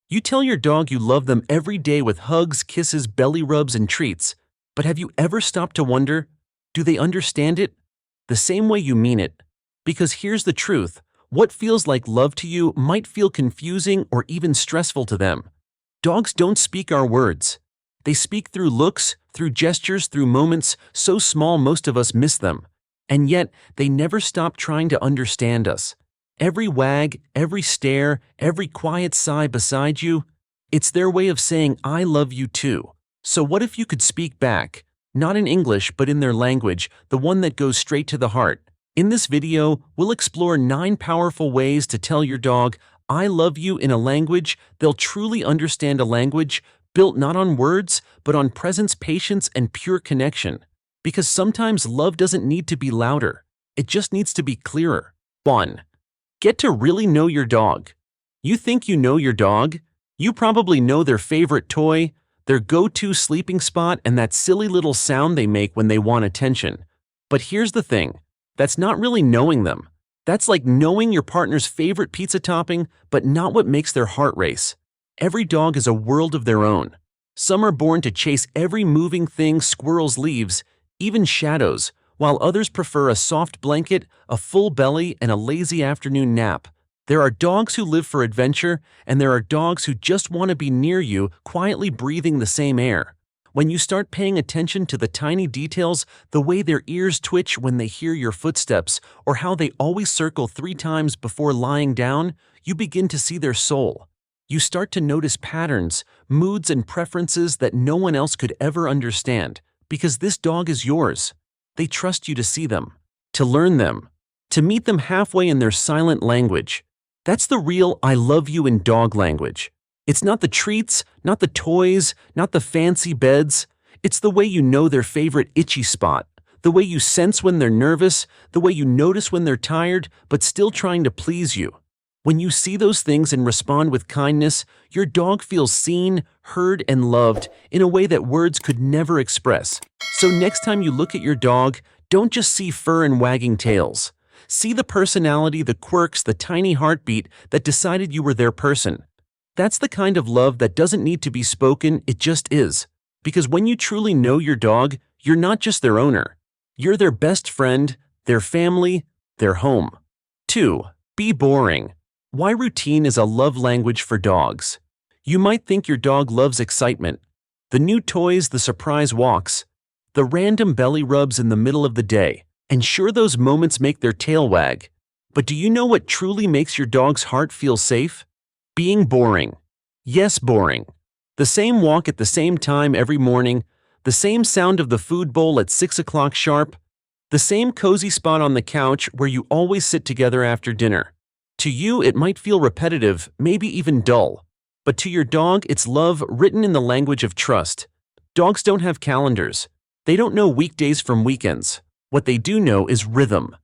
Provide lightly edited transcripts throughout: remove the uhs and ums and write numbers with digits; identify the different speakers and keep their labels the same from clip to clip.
Speaker 1: You tell your dog you love them every day with hugs, kisses, belly rubs, and treats. But have you ever stopped to wonder, do they understand it? The same way you mean it. Because here's the truth, what feels like love to you might feel confusing or even stressful to them. Dogs don't speak our words. They speak through looks, through gestures, through moments so small most of us miss them. And yet, they never stop trying to understand us. Every wag, every stare, every quiet sigh beside you, it's their way of saying, I love you too. So what if you could speak back? Not in English, but in their language, the one that goes straight to the heart. In this video, we'll explore 9 powerful ways to tell your dog, I love you in a language they'll truly understand, a language built not on words, but on presence, patience, and pure connection. Because sometimes love doesn't need to be louder. It just needs to be clearer. 1. Get to really know your dog. You think you know your dog? You probably know their favorite toy, their go-to sleeping spot, and that silly little sound they make when they want attention. But here's the thing, that's not really knowing them. That's like knowing your partner's favorite pizza topping, but not what makes their heart race. Every dog is a world of their own. Some are born to chase every moving thing, squirrels, leaves, even shadows, while others prefer a soft blanket, a full belly, and a lazy afternoon nap. There are dogs who live for adventure, and there are dogs who just want to be near you, quietly breathing the same air. When you start paying attention to the tiny details, the way their ears twitch when they hear your footsteps, or how they always circle 3 times before lying down, you begin to see their soul. You start to notice patterns, moods, and preferences that no one else could ever understand, because this dog is yours. They trust you to see them, to learn them, to meet them halfway in their silent language. That's the real I love you in dog language. It's not the treats, not the toys, not the fancy beds. It's the way you know their favorite itchy spot, the way you sense when they're nervous, the way you notice when they're tired, but still trying to please you. When you see those things and respond with kindness, your dog feels seen, heard, and loved in a way that words could never express. So next time you look at your dog, don't just see fur and wagging tails. See the personality, the quirks, the tiny heartbeat that decided you were their person. That's the kind of love that doesn't need to be spoken, it just is. Because when you truly know your dog, you're not just their owner. You're their best friend, their family, their home. 2. Be boring. Why routine is a love language for dogs. You might think your dog loves excitement. The new toys, the surprise walks, the random belly rubs in the middle of the day. And sure, those moments make their tail wag. But do you know what truly makes your dog's heart feel safe? Being boring. Yes, boring. The same walk at the same time every morning, the same sound of the food bowl at 6 o'clock sharp, the same cozy spot on the couch where you always sit together after dinner. To you, it might feel repetitive, maybe even dull. But to your dog, it's love written in the language of trust. Dogs don't have calendars. They don't know weekdays from weekends. What they do know is rhythm.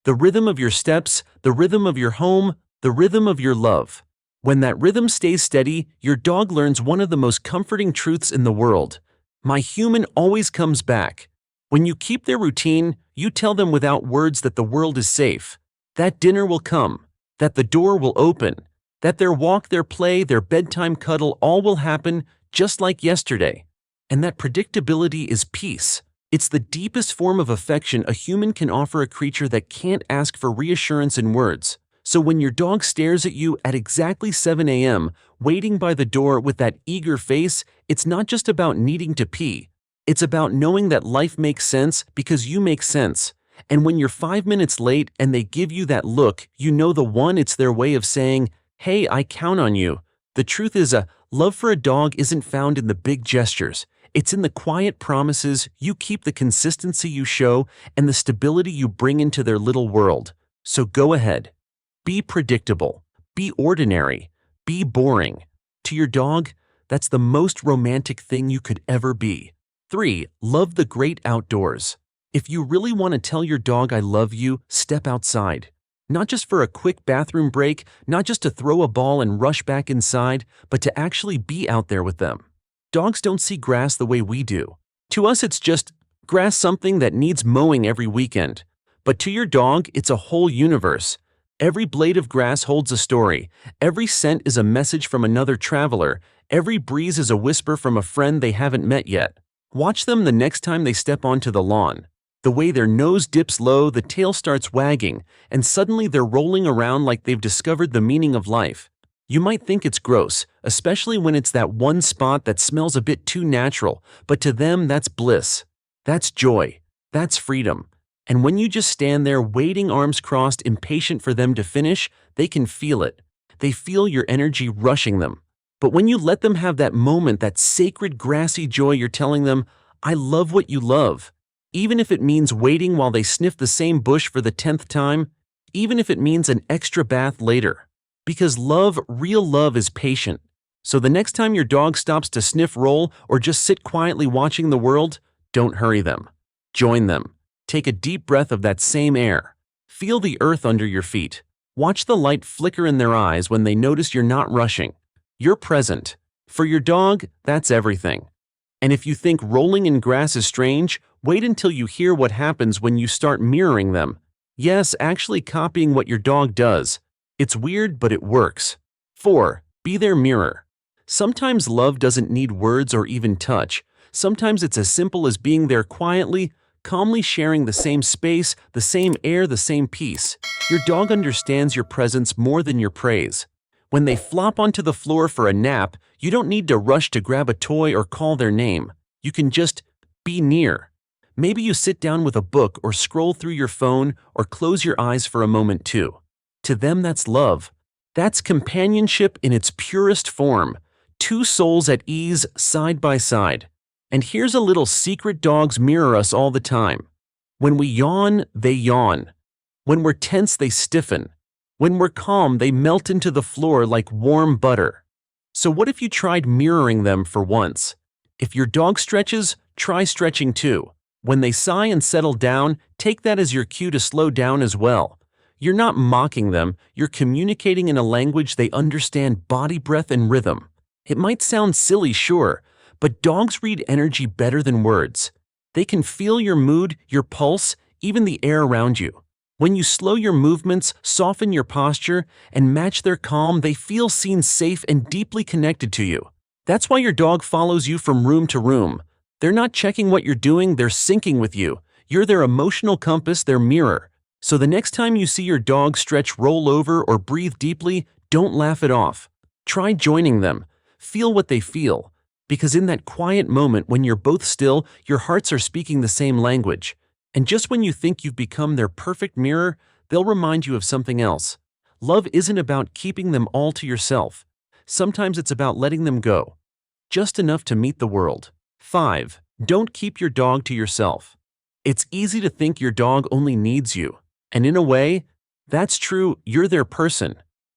Speaker 1: The rhythm of your steps, the rhythm of your home, the rhythm of your love. When that rhythm stays steady, your dog learns one of the most comforting truths in the world. My human always comes back. When you keep their routine, you tell them without words that the world is safe, that dinner will come, that the door will open, that their walk, their play, their bedtime cuddle, all will happen just like yesterday. And that predictability is peace. It's the deepest form of affection a human can offer a creature that can't ask for reassurance in words. So when your dog stares at you at exactly 7 a.m., waiting by the door with that eager face, it's not just about needing to pee. It's about knowing that life makes sense because you make sense. And when you're 5 minutes late and they give you that look, you know it's their way of saying, hey, I count on you. The truth is, love for a dog isn't found in the big gestures. It's in the quiet promises you keep, the consistency you show, and the stability you bring into their little world. So go ahead. Be predictable. Be ordinary. Be boring. To your dog, that's the most romantic thing you could ever be. 3. Love the great outdoors. If you really want to tell your dog I love you, step outside. Not just for a quick bathroom break, not just to throw a ball and rush back inside, but to actually be out there with them. Dogs don't see grass the way we do. To us, it's just grass, something that needs mowing every weekend. But to your dog, it's a whole universe. Every blade of grass holds a story. Every scent is a message from another traveler. Every breeze is a whisper from a friend they haven't met yet. Watch them the next time they step onto the lawn. The way their nose dips low, the tail starts wagging, and suddenly they're rolling around like they've discovered the meaning of life. You might think it's gross, especially when it's that one spot that smells a bit too natural, but to them that's bliss. That's joy. That's freedom. And when you just stand there waiting, arms crossed, impatient for them to finish, they can feel it. They feel your energy rushing them. But when you let them have that moment, that sacred grassy joy, you're telling them, I love what you love. Even if it means waiting while they sniff the same bush for the 10th time, even if it means an extra bath later. Because love, real love, is patient. So the next time your dog stops to sniff, roll, or just sit quietly watching the world, don't hurry them. Join them. Take a deep breath of that same air. Feel the earth under your feet. Watch the light flicker in their eyes when they notice you're not rushing. You're present. For your dog, that's everything. And if you think rolling in grass is strange, wait until you hear what happens when you start mirroring them. Yes, actually copying what your dog does. It's weird, but it works. 4. Be their mirror. Sometimes love doesn't need words or even touch. Sometimes it's as simple as being there quietly, calmly sharing the same space, the same air, the same peace. Your dog understands your presence more than your praise. When they flop onto the floor for a nap, you don't need to rush to grab a toy or call their name. You can just be near. Maybe you sit down with a book or scroll through your phone or close your eyes for a moment too. To them, that's love. That's companionship in its purest form. Two souls at ease, side by side. And here's a little secret: dogs mirror us all the time. When we yawn, they yawn. When we're tense, they stiffen. When we're calm, they melt into the floor like warm butter. So what if you tried mirroring them for once? If your dog stretches, try stretching too. When they sigh and settle down, take that as your cue to slow down as well. You're not mocking them, you're communicating in a language they understand: body, breath, and rhythm. It might sound silly, sure, but dogs read energy better than words. They can feel your mood, your pulse, even the air around you. When you slow your movements, soften your posture, and match their calm, they feel seen, safe, and deeply connected to you. That's why your dog follows you from room to room. They're not checking what you're doing, they're syncing with you. You're their emotional compass, their mirror. So the next time you see your dog stretch, roll over, or breathe deeply, don't laugh it off. Try joining them. Feel what they feel. Because in that quiet moment when you're both still, your hearts are speaking the same language. And just when you think you've become their perfect mirror, they'll remind you of something else. Love isn't about keeping them all to yourself. Sometimes it's about letting them go. Just enough to meet the world. 5. Don't keep your dog to yourself. It's easy to think your dog only needs you. And in a way, that's true. You're their person,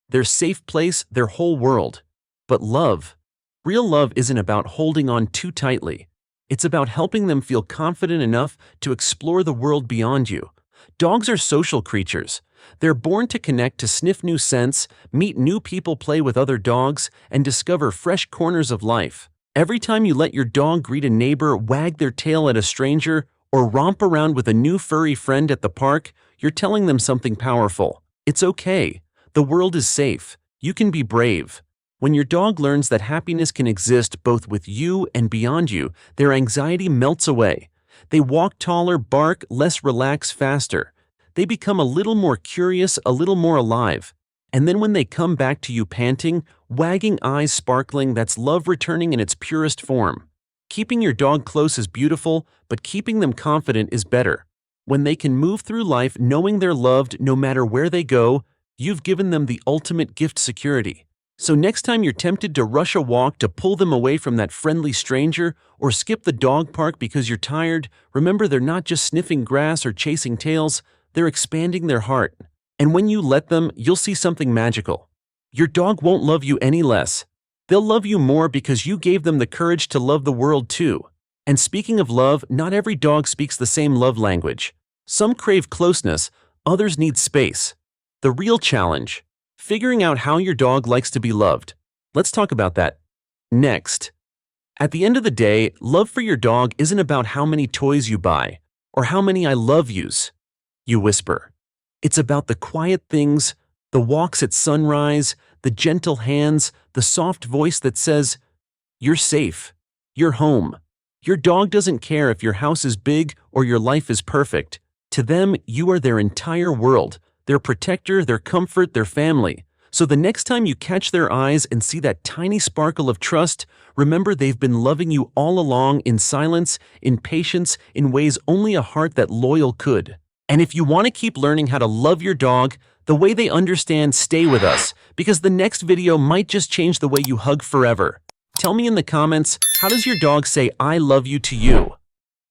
Speaker 1: their safe place, their whole world. But love, real love, isn't about holding on too tightly. It's about helping them feel confident enough to explore the world beyond you. Dogs are social creatures. They're born to connect, to sniff new scents, meet new people, play with other dogs, and discover fresh corners of life. Every time you let your dog greet a neighbor, wag their tail at a stranger, or romp around with a new furry friend at the park, you're telling them something powerful. It's okay. The world is safe. You can be brave. When your dog learns that happiness can exist both with you and beyond you, their anxiety melts away. They walk taller, bark less, relax faster. They become a little more curious, a little more alive. And then when they come back to you panting, wagging, eyes sparkling, that's love returning in its purest form. Keeping your dog close is beautiful, but keeping them confident is better. When they can move through life knowing they're loved no matter where they go, you've given them the ultimate gift: security. So next time you're tempted to rush a walk to pull them away from that friendly stranger, or skip the dog park because you're tired, remember they're not just sniffing grass or chasing tails, they're expanding their heart. And when you let them, you'll see something magical. Your dog won't love you any less. They'll love you more because you gave them the courage to love the world too. And speaking of love, not every dog speaks the same love language. Some crave closeness, others need space. The real challenge: figuring out how your dog likes to be loved. Let's talk about that next. At the end of the day, love for your dog isn't about how many toys you buy or how many "I love yous" you whisper. It's about the quiet things, The walks at sunrise, the gentle hands, the soft voice that says, "You're safe. You're home." Your dog doesn't care if your house is big or your life is perfect. To them, you are their entire world, their protector, their comfort, their family. So the next time you catch their eyes and see that tiny sparkle of trust, remember they've been loving you all along in silence, in patience, in ways only a heart that loyal could. And if you want to keep learning how to love your dog the way they understand, stay with us, because the next video might just change the way you hug forever. Tell me in the comments, how does your dog say "I love you" to you?